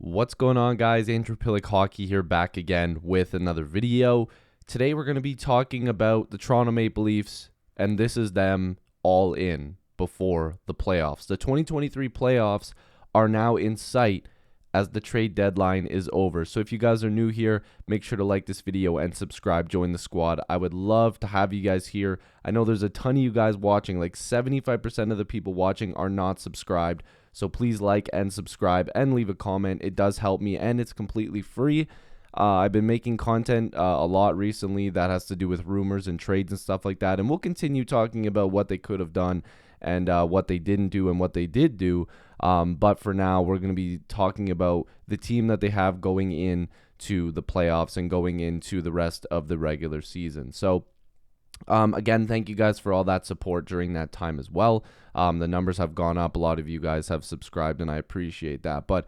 What's going on, guys? Andrew Piluk Hockey here, back again with another video. Today we're going to be talking about the Toronto Maple Leafs, and this is them all in before the playoffs. The 2023 playoffs are now in sight as the trade deadline is over. So if you guys are new here, make sure to like this video and subscribe, join the squad. I would love to have you guys here. I know there's a ton of you guys watching, like 75% of the people watching are not subscribed. So please like and subscribe and leave a comment. It does help me, and it's completely free. I've been making content a lot recently that has to do with rumors and trades and stuff like that. And we'll continue talking about what they could have done and what they didn't do and what they did do. But for now, we're going to be talking about the team that they have going into the playoffs and going into the rest of the regular season. So again, thank you guys for all that support during that time as well. The numbers have gone up. A lot of you guys have subscribed, and I appreciate that. But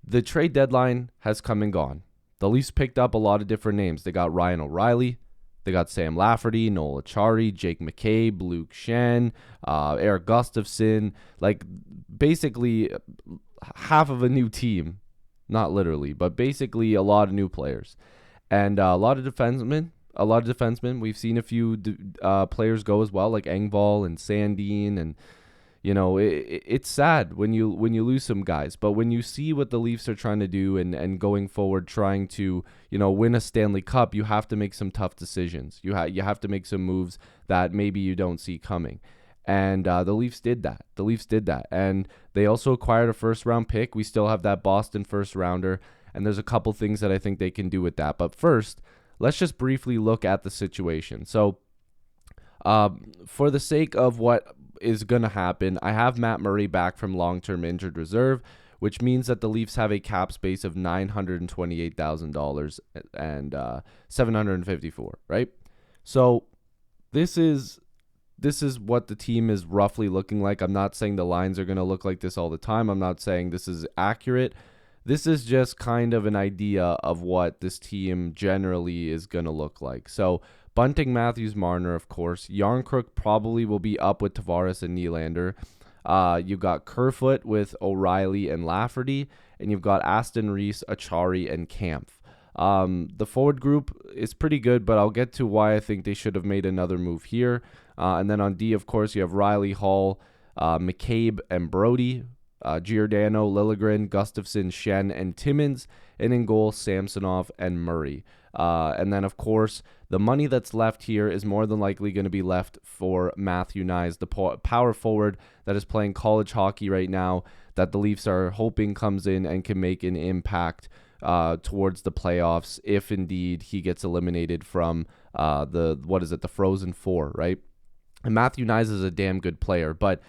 the trade deadline has come and gone. The Leafs picked up a lot of different names. They got Ryan O'Reilly. They got Sam Lafferty, Noel Acciari, Jake McCabe, Luke Shen, Eric Gustafsson. Like, basically half of a new team. Not literally, but basically a lot of new players. And a lot of defensemen. We've seen a few players go as well, like Engvall and Sandin, and you know, it's sad when you lose some guys. But when you see what the Leafs are trying to do and going forward, trying to win a Stanley Cup, you have to make some tough decisions. You have to make some moves that maybe you don't see coming. And the Leafs did that. And they also acquired a first-round pick. We still have that Boston first-rounder, and there's a couple things that I think they can do with that. But first, let's just briefly look at the situation. So for the sake of what is going to happen, I have Matt Murray back from long-term injured reserve, which means that the Leafs have a cap space of $928,000 and $754, right? So this is what the team is roughly looking like. I'm not saying the lines are going to look like this all the time. I'm not saying this is accurate. This is just kind of an idea of what this team generally is going to look like. So Bunting, Matthews, Marner, of course. Yarncrook probably will be up with Tavares and Nylander. You've got Kerfoot with O'Reilly and Lafferty, and you've got Aston Reese, Acciari, and Kampf. The forward group is pretty good, but I'll get to why I think they should have made another move here. And then on D, of course, you have Riley, Hall, McCabe, and Brody. Giordano, Liljegren, Gustafsson, Shen, and Timmins, and in goal, Samsonov and Murray. And then, of course, the money that's left here is more than likely going to be left for Matthew Knies, the power forward that is playing college hockey right now, that the Leafs are hoping comes in and can make an impact towards the playoffs if indeed he gets eliminated from the Frozen Four, right? And Matthew Knies is a damn good player, but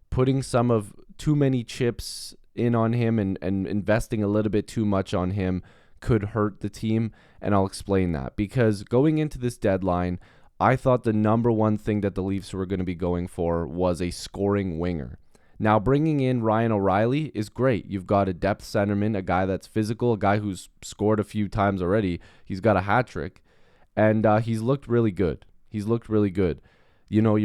putting some of too many chips in on him and investing a little bit too much on him could hurt the team, and I'll explain that. Because going into this deadline, I thought the number one thing that the Leafs were going to be going for was a scoring winger. Now, bringing in Ryan O'Reilly is great. You've got a depth centerman, a guy that's physical, a guy who's scored a few times already. He's got a hat trick, and he's looked really good. You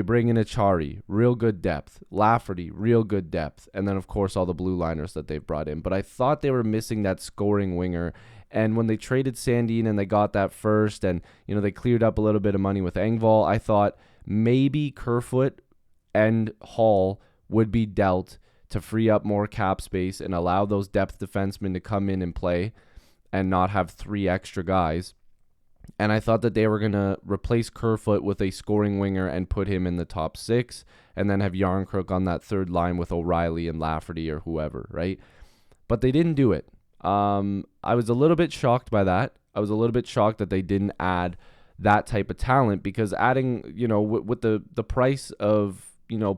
bring in Acciari, real good depth. Lafferty, real good depth. And then, of course, all the blue liners that they've brought in. But I thought they were missing that scoring winger. And when they traded Sandin and they got that first, and, they cleared up a little bit of money with Engvall, I thought maybe Kerfoot and Hall would be dealt to free up more cap space and allow those depth defensemen to come in and play and not have three extra guys. And I thought that they were going to replace Kerfoot with a scoring winger and put him in the top six, and then have Yarncrook on that third line with O'Reilly and Lafferty or whoever, right? But they didn't do it. I was a little bit shocked by that. I was a little bit shocked that they didn't add that type of talent, because adding, with the price of,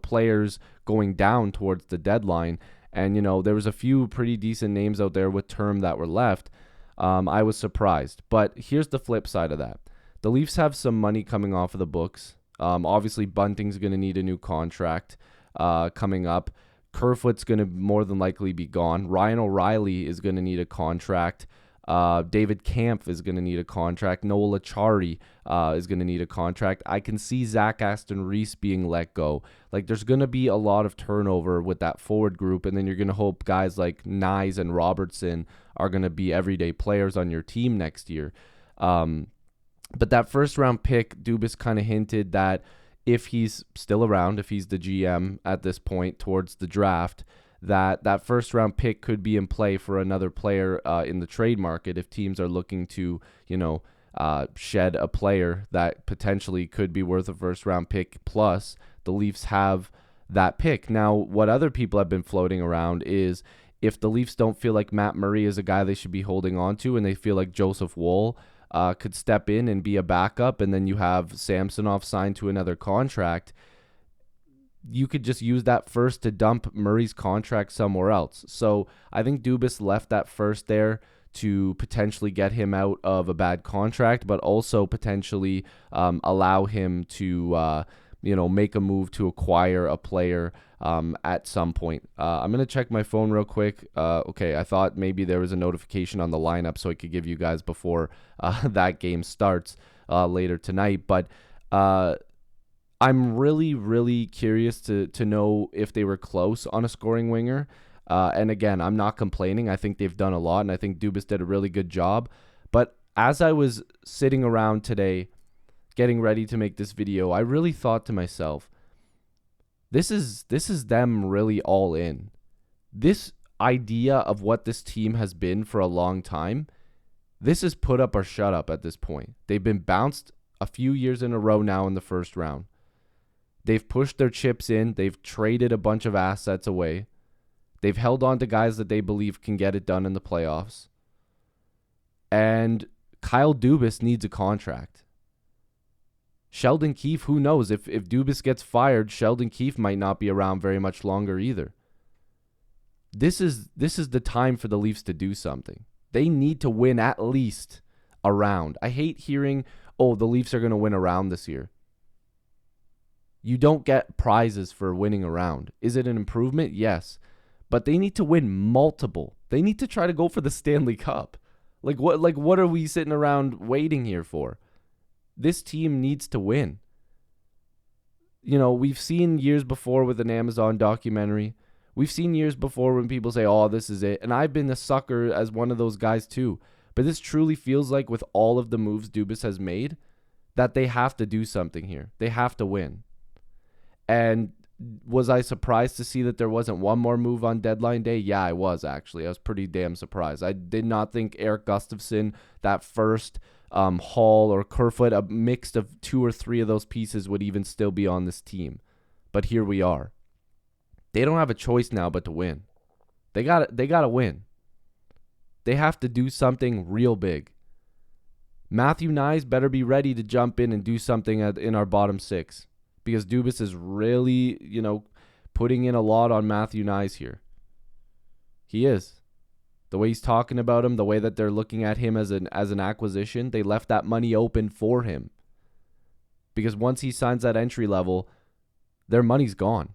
players going down towards the deadline, and, there was a few pretty decent names out there with term that were left. I was surprised. But here's the flip side of that. The Leafs have some money coming off of the books. Obviously, Bunting's going to need a new contract coming up. Kerfoot's going to more than likely be gone. Ryan O'Reilly is going to need a contract David Kampf is going to need a contract. Noel Achari is going to need a contract. I can see Zach Aston Reese being let go. Like, there's going to be a lot of turnover with that forward group, and then you're going to hope guys like Nyes and Robertson are going to be everyday players on your team next year. But that first round pick, Dubas kind of hinted that if he's still around, if he's the GM at this point towards the draft, that first round pick could be in play for another player in the trade market if teams are looking to, shed a player that potentially could be worth a first round pick. Plus, the Leafs have that pick. Now, what other people have been floating around is if the Leafs don't feel like Matt Murray is a guy they should be holding on to, and they feel like Joseph Woll could step in and be a backup, and then you have Samsonov signed to another contract, you could just use that first to dump Murray's contract somewhere else. So I think Dubas left that first there to potentially get him out of a bad contract, but also potentially allow him to make a move to acquire a player at some point. I'm going to check my phone real quick. Okay, I thought maybe there was a notification on the lineup so I could give you guys before that game starts later tonight. But I'm really, really curious to know if they were close on a scoring winger. And again, I'm not complaining. I think they've done a lot, and I think Dubas did a really good job. But as I was sitting around today, getting ready to make this video, I really thought to myself, this is them really all in. This idea of what this team has been for a long time, this is put up or shut up at this point. They've been bounced a few years in a row now in the first round. They've pushed their chips in. They've traded a bunch of assets away. They've held on to guys that they believe can get it done in the playoffs. And Kyle Dubas needs a contract. Sheldon Keefe, who knows? If Dubas gets fired, Sheldon Keefe might not be around very much longer either. This is the time for the Leafs to do something. They need to win at least a round. I hate hearing, oh, the Leafs are going to win a round this year. You don't get prizes for winning a round. Is it an improvement? Yes. But they need to win multiple. They need to try to go for the Stanley Cup. Like what are we sitting around waiting here for? This team needs to win. We've seen years before with an Amazon documentary. We've seen years before when people say, oh, this is it. And I've been a sucker as one of those guys too. But this truly feels like with all of the moves Dubas has made, that they have to do something here. They have to win. And was I surprised to see that there wasn't one more move on deadline day? Yeah, I was actually. I was pretty damn surprised. I did not think Eric Gustafsson, that first Hall or Kerfoot, a mix of 2 or 3 of those pieces would even still be on this team. But here we are. They don't have a choice now but to win. They got to win. They have to do something real big. Matthew Nyes better be ready to jump in and do something in our bottom 6. Because Dubas is really, putting in a lot on Matthew Nyes here. He is. The way he's talking about him, the way that they're looking at him as an acquisition, they left that money open for him. Because once he signs that entry level, their money's gone.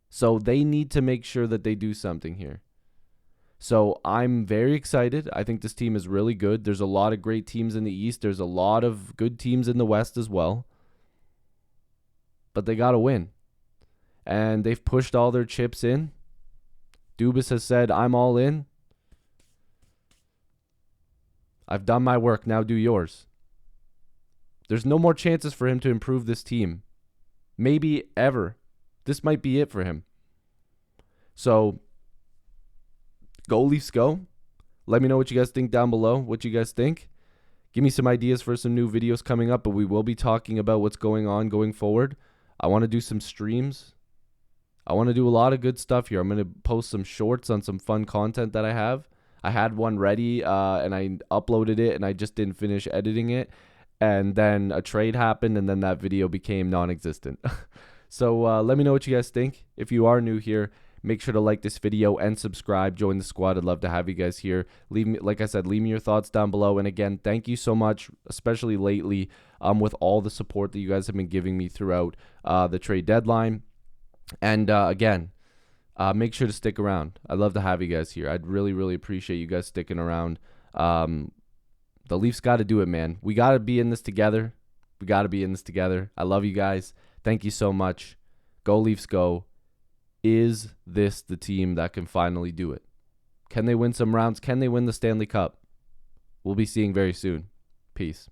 So they need to make sure that they do something here. So I'm very excited. I think this team is really good. There's a lot of great teams in the East. There's a lot of good teams in the West as well. But they got to win. And they've pushed all their chips in. Dubas has said, I'm all in. I've done my work. Now do yours. There's no more chances for him to improve this team. Maybe ever. This might be it for him. So, go Leafs, go. Let me know what you guys think down below. What you guys think. Give me some ideas for some new videos coming up. But we will be talking about what's going on going forward. I want to do some streams. I want to do a lot of good stuff here. I'm going to post some shorts on some fun content that I have. I had one ready and I uploaded it and I just didn't finish editing it. And then a trade happened and then that video became non-existent. So let me know what you guys think. If you are new here, make sure to like this video and subscribe. Join the squad. I'd love to have you guys here. Leave me, like I said, leave me your thoughts down below. And again, thank you so much, especially lately, with all the support that you guys have been giving me throughout the trade deadline. And again, make sure to stick around. I'd love to have you guys here. I'd really, really appreciate you guys sticking around. The Leafs got to do it, man. We got to be in this together. I love you guys. Thank you so much. Go Leafs, go. Is this the team that can finally do it? Can they win some rounds? Can they win the Stanley Cup? We'll be seeing very soon. Peace.